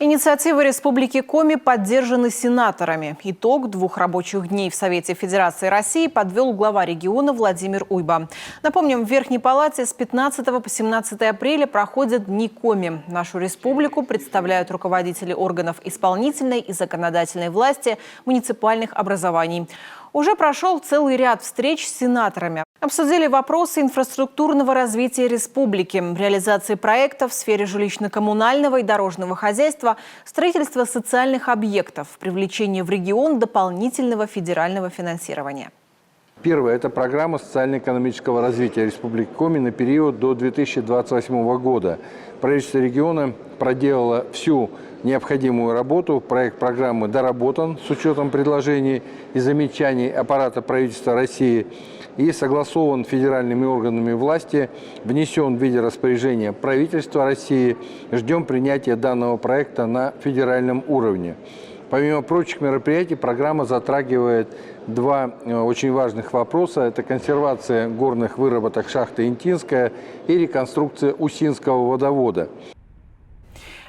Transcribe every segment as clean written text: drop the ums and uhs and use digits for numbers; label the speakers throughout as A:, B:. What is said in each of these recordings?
A: Инициативы Республики Коми поддержаны сенаторами. Итог 2 рабочих дней в Совете Федерации России подвел глава региона Владимир Уйба. Напомним, в Верхней Палате с 15 по 17 апреля проходят Дни Коми. Нашу республику представляют руководители органов исполнительной и законодательной власти, муниципальных образований. Уже прошел целый ряд встреч с сенаторами. Обсудили вопросы инфраструктурного развития республики, реализации проектов в сфере жилищно-коммунального и дорожного хозяйства, строительства социальных объектов, привлечения в регион дополнительного федерального финансирования.
B: Первое – это программа социально-экономического развития Республики Коми на период до 2028 года. Правительство региона проделало всю необходимую работу. Проект программы доработан с учетом предложений и замечаний аппарата правительства России и согласован федеральными органами власти, внесен в виде распоряжения правительства России. Ждем принятия данного проекта на федеральном уровне. Помимо прочих мероприятий, программа затрагивает 2 очень важных вопроса. Это консервация горных выработок шахты Интинская и реконструкция Усинского водовода.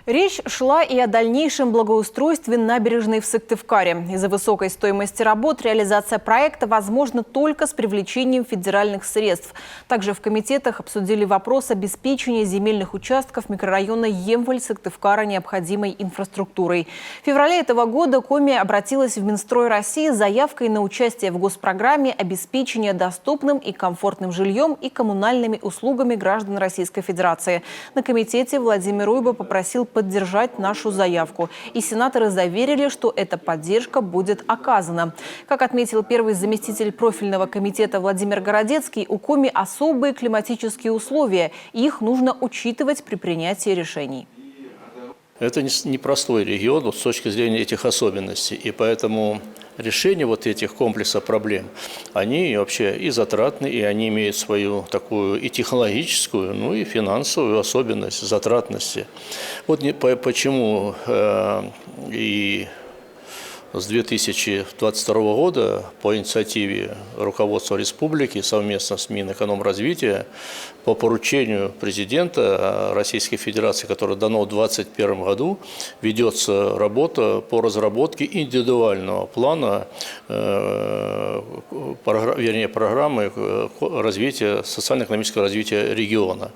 A: Речь шла и о дальнейшем благоустройстве набережной в Сыктывкаре. Из-за высокой стоимости работ реализация проекта возможна только с привлечением федеральных средств. Также в комитетах обсудили вопрос обеспечения земельных участков микрорайона Емваль Сыктывкара необходимой инфраструктурой. В феврале этого года Коми обратилась в Минстрой России с заявкой на участие в госпрограмме обеспечения доступным и комфортным жильем и коммунальными услугами граждан Российской Федерации. На комитете Владимир Уйба попросил поддержать нашу заявку. И сенаторы заверили, что эта поддержка будет оказана. Как отметил первый заместитель профильного комитета Владимир Городецкий, у Коми особые климатические условия. И их нужно учитывать при принятии решений.
C: Это непростой регион с точки зрения этих особенностей. И поэтому решение вот этих комплексов проблем, они вообще и затратны, и они имеют свою такую и технологическую, ну и финансовую особенность затратности. Вот почему и с 2022 года по инициативе руководства республики совместно с Минэкономразвития по поручению президента Российской Федерации, которое дано в 2021 году, ведется работа по разработке индивидуального плана, программы развития, социально-экономического развития региона.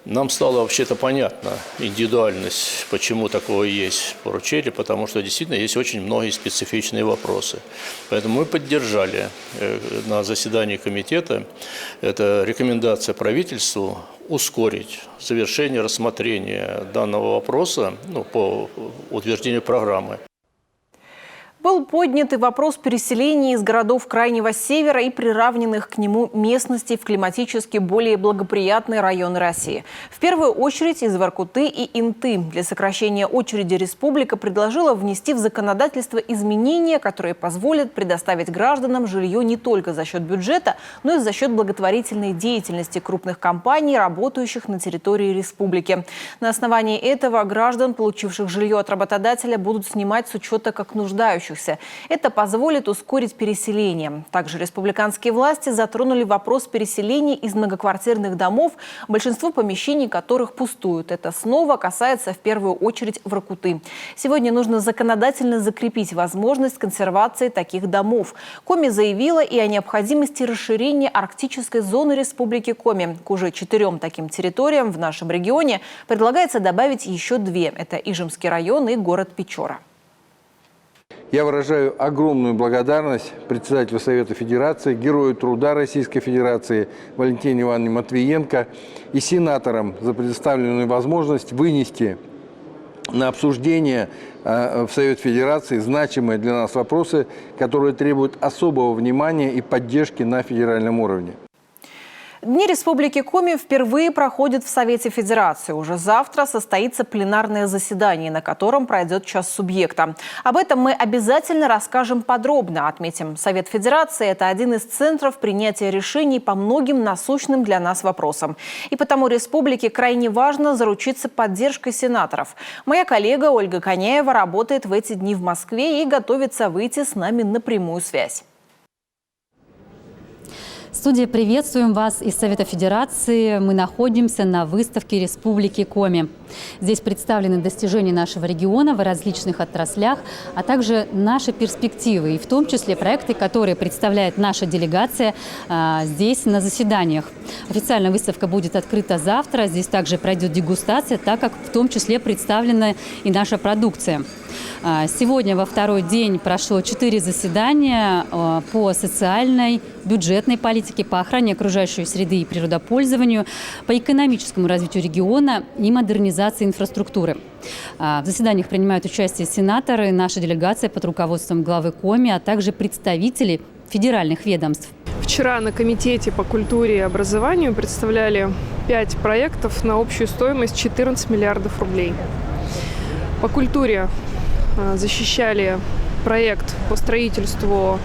C: Нам стало вообще-то понятна индивидуальность, почему такое есть поручение, потому что действительно есть очень многие специфичные вопросы. Поэтому мы поддержали на заседании комитета, это рекомендация правительству ускорить завершение рассмотрения данного вопроса по утверждению программы.
A: Был поднят и вопрос переселения из городов Крайнего Севера и приравненных к нему местностей в климатически более благоприятные районы России. В первую очередь из Воркуты и Инты. Для сокращения очереди республика предложила внести в законодательство изменения, которые позволят предоставить гражданам жилье не только за счет бюджета, но и за счет благотворительной деятельности крупных компаний, работающих на территории республики. На основании этого граждан, получивших жилье от работодателя, будут снимать с учета как нуждающихся. Это позволит ускорить переселение. Также республиканские власти затронули вопрос переселения из многоквартирных домов, большинство помещений которых пустуют. Это снова касается в первую очередь Воркуты. Сегодня нужно законодательно закрепить возможность консервации таких домов. Коми заявила и о необходимости расширения арктической зоны Республики Коми. К уже 4 таким территориям в нашем регионе предлагается добавить еще 2. Это Ижемский район и город Печора.
B: Я выражаю огромную благодарность председателю Совета Федерации, герою труда Российской Федерации Валентине Ивановне Матвиенко и сенаторам за предоставленную возможность вынести на обсуждение в Совет Федерации значимые для нас вопросы, которые требуют особого внимания и поддержки на федеральном уровне.
A: Дни Республики Коми впервые проходят в Совете Федерации. Уже завтра состоится пленарное заседание, на котором пройдет час субъекта. Об этом мы обязательно расскажем подробно. Отметим, Совет Федерации – это один из центров принятия решений по многим насущным для нас вопросам. И потому республике крайне важно заручиться поддержкой сенаторов. Моя коллега Ольга Коняева работает в эти дни в Москве и готовится выйти с нами на прямую связь.
D: Студия, приветствуем вас из Совета Федерации. Мы находимся на выставке Республики Коми. Здесь представлены достижения нашего региона в различных отраслях, а также наши перспективы, и в том числе проекты, которые представляет наша делегация здесь на заседаниях. Официальная выставка будет открыта завтра. Здесь также пройдет дегустация, так как в том числе представлена и наша продукция. Сегодня во второй день прошло 4 заседания по социальной, бюджетной политике, по охране окружающей среды и природопользованию, по экономическому развитию региона и модернизации инфраструктуры. В заседаниях принимают участие сенаторы, наша делегация под руководством главы Коми, а также представители федеральных ведомств.
E: Вчера на Комитете по культуре и образованию представляли 5 проектов на общую стоимость 14 миллиардов рублей. По культуре защищали проект по строительству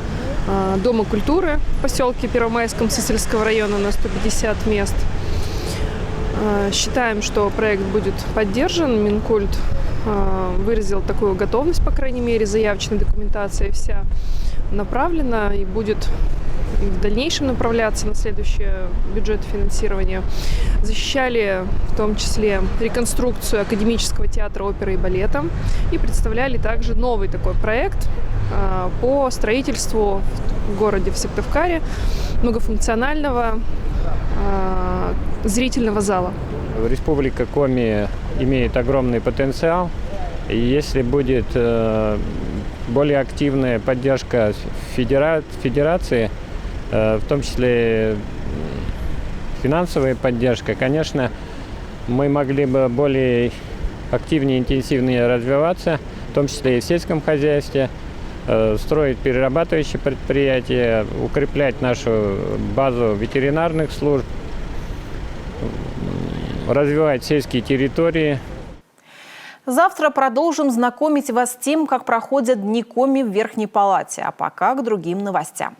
E: Дома культуры в поселке Первомайском Сысольского района на 150 мест. Считаем, что проект будет поддержан. Минкульт выразил такую готовность, по крайней мере, заявочная документация вся направлена и будет в дальнейшем направляться на следующее бюджет финансирования. Защищали в том числе реконструкцию Академического театра оперы и балета и представляли также новый такой проект по строительству в городе, в Сыктывкаре, многофункционального зрительного зала.
F: Республика Коми имеет огромный потенциал. И если будет более активная поддержка федерации, в том числе финансовая поддержка, конечно, мы могли бы более активнее, интенсивнее развиваться, в том числе и в сельском хозяйстве, строить перерабатывающие предприятия, укреплять нашу базу ветеринарных служб, развивать сельские территории.
A: Завтра продолжим знакомить вас с тем, как проходят Дни Коми в Верхней Палате. А пока к другим новостям.